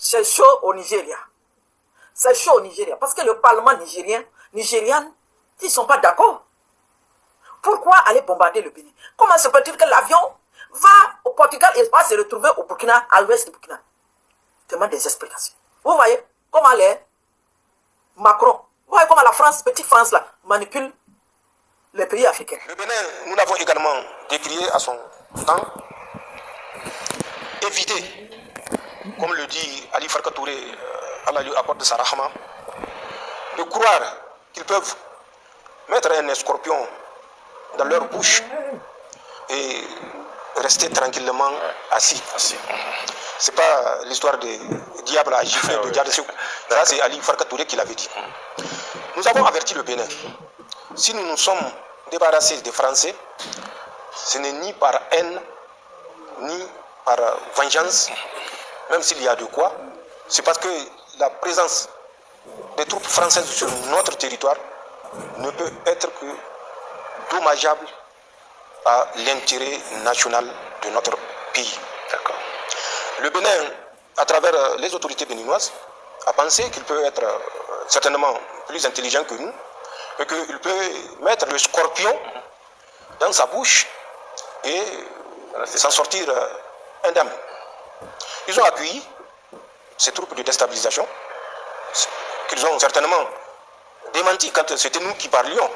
c'est chaud au Nigeria. C'est chaud au Nigeria. Parce que le Parlement nigérien, ils ne sont pas d'accord. Pourquoi aller bombarder le Bénin? Comment se peut-il que l'avion va au Portugal et va se retrouver au Burkina, à l'ouest du Burkina? Je demande des explications. Vous voyez comment les Macron, vous voyez comment la France, petite France là, manipule les pays africains. Le Bénin, nous l'avons également décrié à son temps, éviter, comme le dit Ali Farka Touré, Allah lui accorde sa rahma, de croire qu'ils peuvent mettre un scorpion dans leur bouche et rester tranquillement assis. C'est pas l'histoire des diables à gifler de Diable. Ça, c'est Ali Farka Touré qui l'avait dit. Nous avons averti le Bénin. Si nous nous sommes débarrassés des Français, ce n'est ni par haine, ni par vengeance, même s'il y a de quoi. C'est parce que la présence des troupes françaises sur notre territoire ne peut être que dommageable à l'intérêt national de notre pays. Le Bénin, à travers les autorités béninoises, a pensé qu'il peut être certainement plus intelligent que nous et qu'il peut mettre le scorpion dans sa bouche et s'en sortir indemne. Ils ont accueilli ces troupes de déstabilisation qu'ils ont certainement démenti quand c'était nous qui parlions.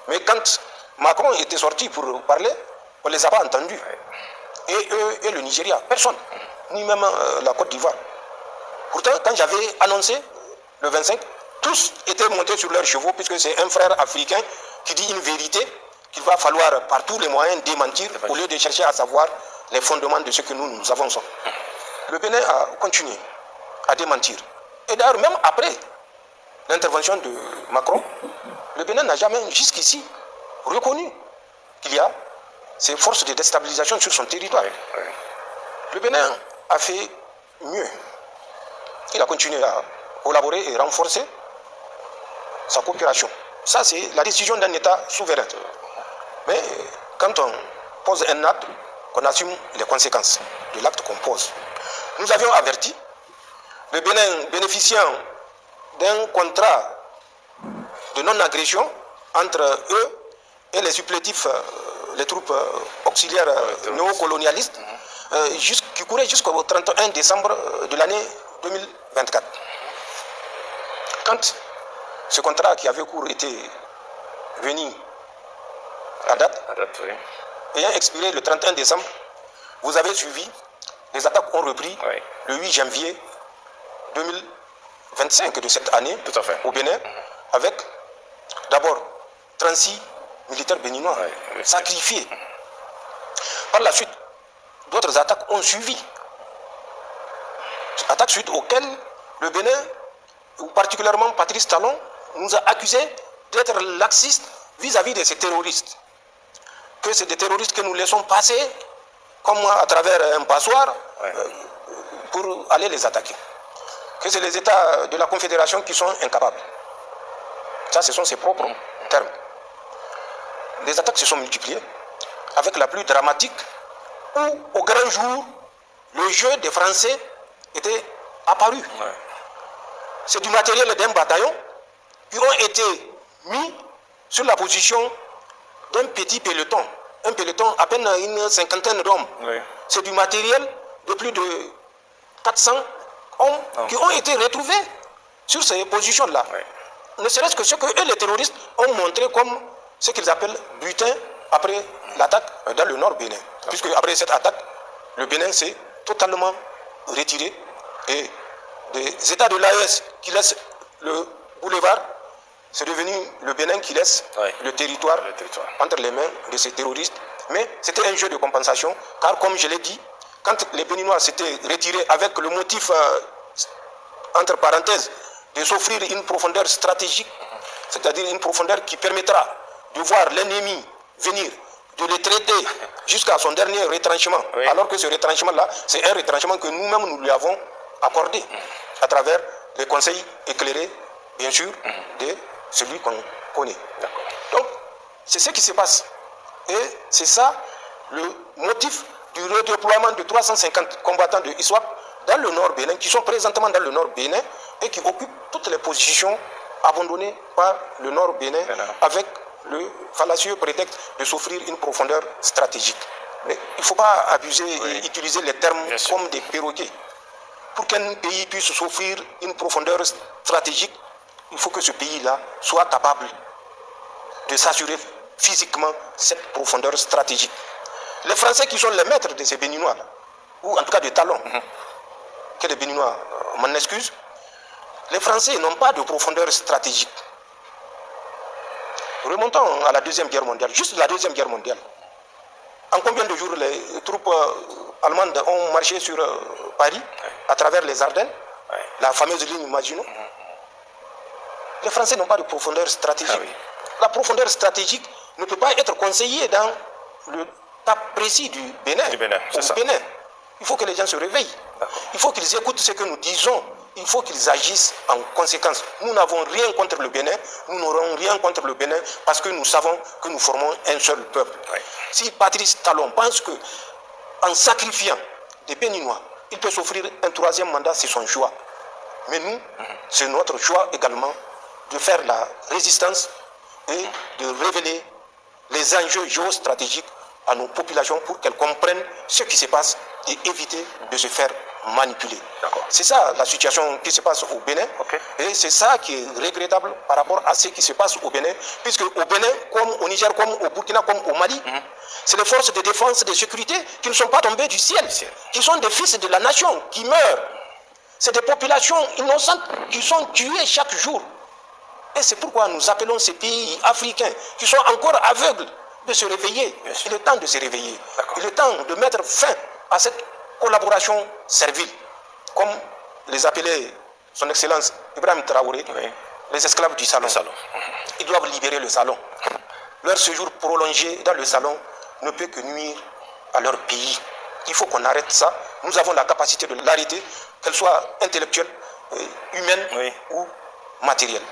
Mais quand Macron était sorti pour parler, on ne les a pas entendus. Et eux et le Nigeria, personne, ni même la Côte d'Ivoire. Pourtant, quand j'avais annoncé le 25, tous étaient montés sur leurs chevaux, puisque c'est un frère africain qui dit une vérité qu'il va falloir par tous les moyens démentir au lieu de chercher à savoir les fondements de ce que nous avançons. Le Bénin a continué à démentir. Et d'ailleurs, même après l'intervention de Macron, le Bénin n'a jamais jusqu'ici reconnu qu'il y a ces forces de déstabilisation sur son territoire. Le Bénin a fait mieux. Il a continué à collaborer et renforcer sa coopération. Ça, c'est la décision d'un État souverain. Mais quand on pose un acte, on assume les conséquences de l'acte qu'on pose. Nous avions averti le Bénin bénéficiant d'un contrat de non-agression entre eux et les supplétifs, les troupes auxiliaires néocolonialistes, qui courait jusqu'au 31 décembre de l'année 2024. Quand ce contrat qui avait cours était venu à date, ayant expiré le 31 décembre, vous avez suivi, les attaques ont repris le 8 janvier 2025 de cette année au Bénin, avec d'abord 36 militaires béninois sacrifiés. Par la suite, d'autres attaques ont suivi. Attaques suite auxquelles le Bénin, ou particulièrement Patrice Talon, nous a accusés d'être laxistes vis-à-vis de ces terroristes. Que c'est des terroristes que nous laissons passer, comme à travers un passoire, pour aller les attaquer. Que c'est les États de la Confédération qui sont incapables. Ça, ce sont ses propres termes. Les attaques se sont multipliées, avec la plus dramatique, où au grand jour, le jeu des Français était apparu. C'est du matériel d'un bataillon qui ont été mis sur la position d'un petit peloton. Un peloton à peine une cinquantaine d'hommes. C'est du matériel de plus de 400 hommes qui ont été retrouvés sur ces positions-là. Ne serait-ce que ce que eux, les terroristes, ont montré comme ce qu'ils appellent butin après l'attaque dans le nord Bénin. Puisque après cette attaque, le Bénin s'est totalement retiré et des États de l'AES qui laissent le boulevard, c'est devenu le Bénin qui laisse le territoire entre les mains de ces terroristes. Mais c'était un jeu de compensation, car comme je l'ai dit, quand les Béninois s'étaient retirés avec le motif, entre parenthèses, de s'offrir une profondeur stratégique, c'est-à-dire une profondeur qui permettra de voir l'ennemi venir, de le traiter jusqu'à son dernier retranchement, alors que ce retranchement-là, c'est un retranchement que nous-mêmes nous lui avons accordé à travers les conseils éclairés, bien sûr, de celui qu'on connaît. Donc, c'est ce qui se passe. Et c'est ça le motif du redéploiement de 350 combattants de ISWAP dans le nord Bénin, qui sont présentement dans le nord Bénin et qui occupent toutes les positions abandonnées par le nord Bénin avec le fallacieux prétexte de s'offrir une profondeur stratégique. Mais il ne faut pas abuser et utiliser les termes comme des perroquets. Pour qu'un pays puisse s'offrir une profondeur stratégique, il faut que ce pays-là soit capable de s'assurer physiquement cette profondeur stratégique. Les Français qui sont les maîtres de ces Béninois, ou en tout cas de talons, que les Béninois m'en excusent, les Français n'ont pas de profondeur stratégique. Remontons à la Deuxième Guerre mondiale, juste la Deuxième Guerre mondiale. En combien de jours les troupes allemandes ont marché sur Paris, à travers les Ardennes, la fameuse ligne Maginot? Les Français n'ont pas de profondeur stratégique. La profondeur stratégique ne peut pas être conseillée dans le cas précis du Bénin. Bénin. Il faut que les gens se réveillent. Il faut qu'ils écoutent ce que nous disons. Il faut qu'ils agissent en conséquence. Nous n'avons rien contre le Bénin. Nous n'aurons rien contre le Bénin parce que nous savons que nous formons un seul peuple. Si Patrice Talon pense que en sacrifiant des Béninois, il peut s'offrir un troisième mandat, c'est son choix. Mais nous, c'est notre choix également de faire la résistance et de révéler les enjeux géostratégiques à nos populations pour qu'elles comprennent ce qui se passe et éviter de se faire manipuler. C'est ça la situation qui se passe au Bénin. Et c'est ça qui est regrettable par rapport à ce qui se passe au Bénin. Puisque au Bénin, comme au Niger, comme au Burkina, comme au Mali, c'est les forces de défense et de sécurité qui ne sont pas tombées du ciel, qui sont des fils de la nation, qui meurent. C'est des populations innocentes qui sont tuées chaque jour. Et c'est pourquoi nous appelons ces pays africains qui sont encore aveugles de se réveiller. Il est temps de se réveiller. Il est temps de mettre fin à cette collaboration servile, comme les appelait son Excellence Ibrahim Traoré, les esclaves du salon. Ils doivent libérer le salon. Leur séjour prolongé dans le salon ne peut que nuire à leur pays. Il faut qu'on arrête ça. Nous avons la capacité de l'arrêter, qu'elle soit intellectuelle, humaine ou matérielle.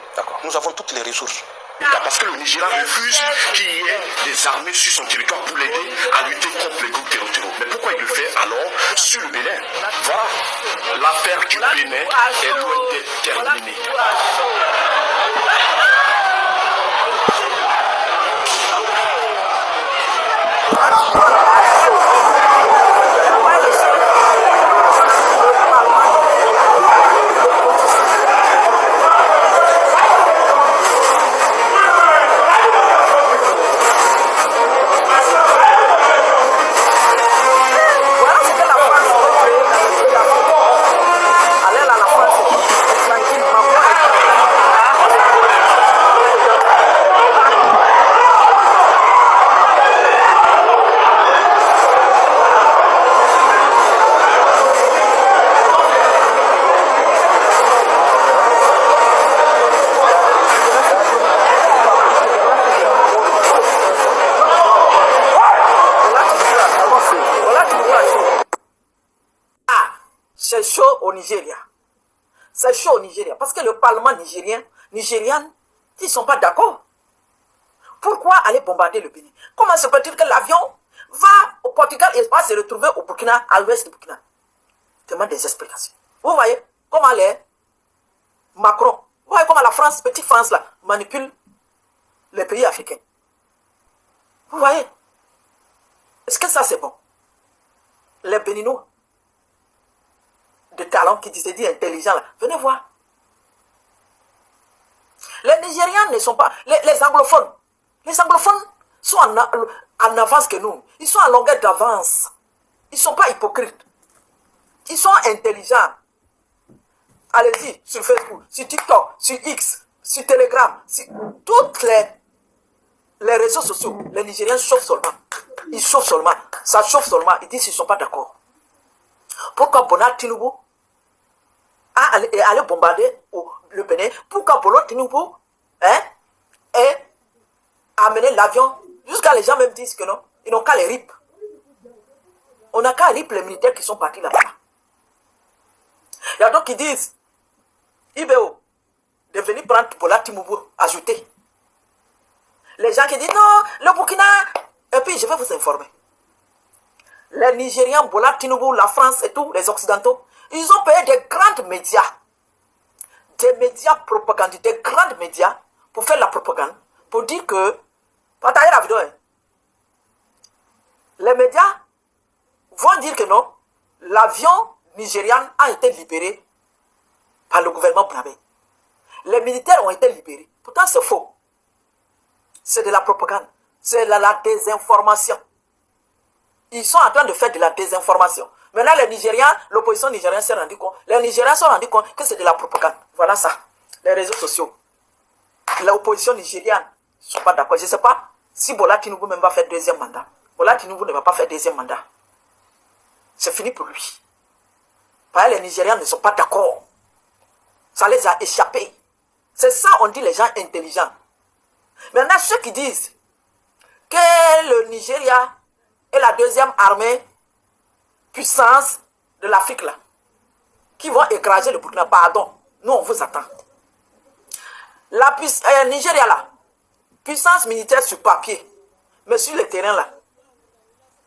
Nous avons toutes les ressources. Parce que le Nigeria refuse qu'il y ait des armées sur son territoire pour l'aider à lutter contre les groupes terroristes. Mais pourquoi il le fait alors sur le Bénin? Voilà, l'affaire du Bénin est loin d'être terminée. C'est chaud au Nigeria. C'est chaud au Nigeria. Parce que le Parlement nigérien, ils ne sont pas d'accord. Pourquoi aller bombarder le Bénin? Comment se peut-il que l'avion va au Portugal et va se retrouver au Burkina, à l'ouest du Burkina? Demande des explications. Vous voyez comment les Macron, vous voyez comment la France, petite France là, manipule les pays africains. Vous voyez? Est-ce que ça c'est bon? Les Béninois de talent qui se dit intelligent là, venez voir. Les Nigérians ne sont pas, les anglophones sont en avance que nous. Ils sont à longueur d'avance. Ils ne sont pas hypocrites. Ils sont intelligents. Allez-y, sur Facebook, sur TikTok, sur X, sur Telegram, sur toutes les réseaux sociaux. Les Nigériens chauffent seulement. Ils chauffent seulement. Ça chauffe seulement. Ils disent qu'ils ne sont pas d'accord. Pourquoi Bonat Tinubu a allé bombarder le Bénin? Pourquoi Bonat Tinubu et amener l'avion jusqu'à les gens même disent que non, ils n'ont qu'à les RIP. On n'a qu'à RIP les militaires qui sont partis là-bas. Il y a d'autres qui disent IBO de venir prendre Bola Tinubu, ajouter. Les gens qui disent non, le Burkina. Et puis je vais vous informer. Les Nigériens, Bola Tinubu, la France et tous les Occidentaux, Ils ont payé des grands médias. Des médias propagandistes, des grands médias pour faire la propagande. Pour dire que... Partagez la vidéo. Hein. Les médias vont dire que non. L'avion nigérian a été libéré par le gouvernement Brabé. Les militaires ont été libérés. Pourtant, c'est faux. C'est de la propagande. C'est la désinformation. Ils sont en train de faire de la désinformation. Maintenant, les Nigériens, l'opposition nigérienne s'est rendu compte. Les Nigériens se sont rendus compte que c'est de la propagande. Voilà ça. Les réseaux sociaux. L'opposition nigérienne ne sont pas d'accord. Je ne sais pas si Bola Tinubu même va faire deuxième mandat. Bola Tinubu ne va pas faire deuxième mandat. C'est fini pour lui. Parce que les Nigériens ne sont pas d'accord. Ça les a échappés. C'est ça, on dit les gens intelligents. Maintenant, ceux qui disent que le Nigeria est la deuxième armée puissance de l'Afrique là, qui vont écraser le Burkina, pardon, nous on vous attend. La Nigeria là, puissance militaire sur papier, mais sur le terrain là,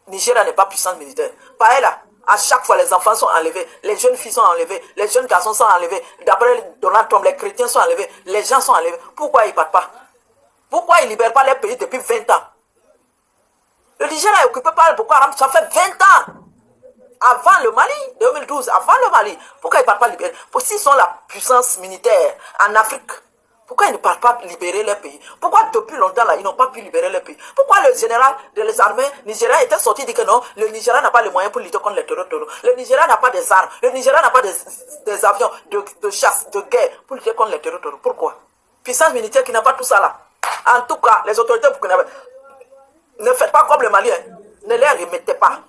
Nigeria n'est pas puissance militaire. Pareil là, à chaque fois les enfants sont enlevés, les jeunes filles sont enlevées, les jeunes garçons sont enlevés, d'après Donald Trump, les chrétiens sont enlevés, les gens sont enlevés. Pourquoi ils ne partent pas? Pourquoi ils ne libèrent pas les pays depuis 20 ans? Le Nigeria est occupé par Boko Haram, ça fait 20 ans. Avant le Mali, 2012, avant le Mali. Pourquoi ils ne partent pas libérer? S'ils sont la puissance militaire en Afrique, pourquoi ils ne partent pas libérer les pays? Pourquoi depuis longtemps là, ils n'ont pas pu libérer les pays? Pourquoi le général des armées nigériennes était sorti dit que non, le Nigeria n'a pas les moyens pour lutter contre les terroristes. Le Nigeria n'a pas des armes. Le Nigeria n'a pas des avions de chasse, de guerre pour lutter contre les terroristes. Pourquoi? Puissance militaire qui n'a pas tout ça là. En tout cas, les autorités burkinabées, ne faites pas comme le Mali. Ne les remettez pas.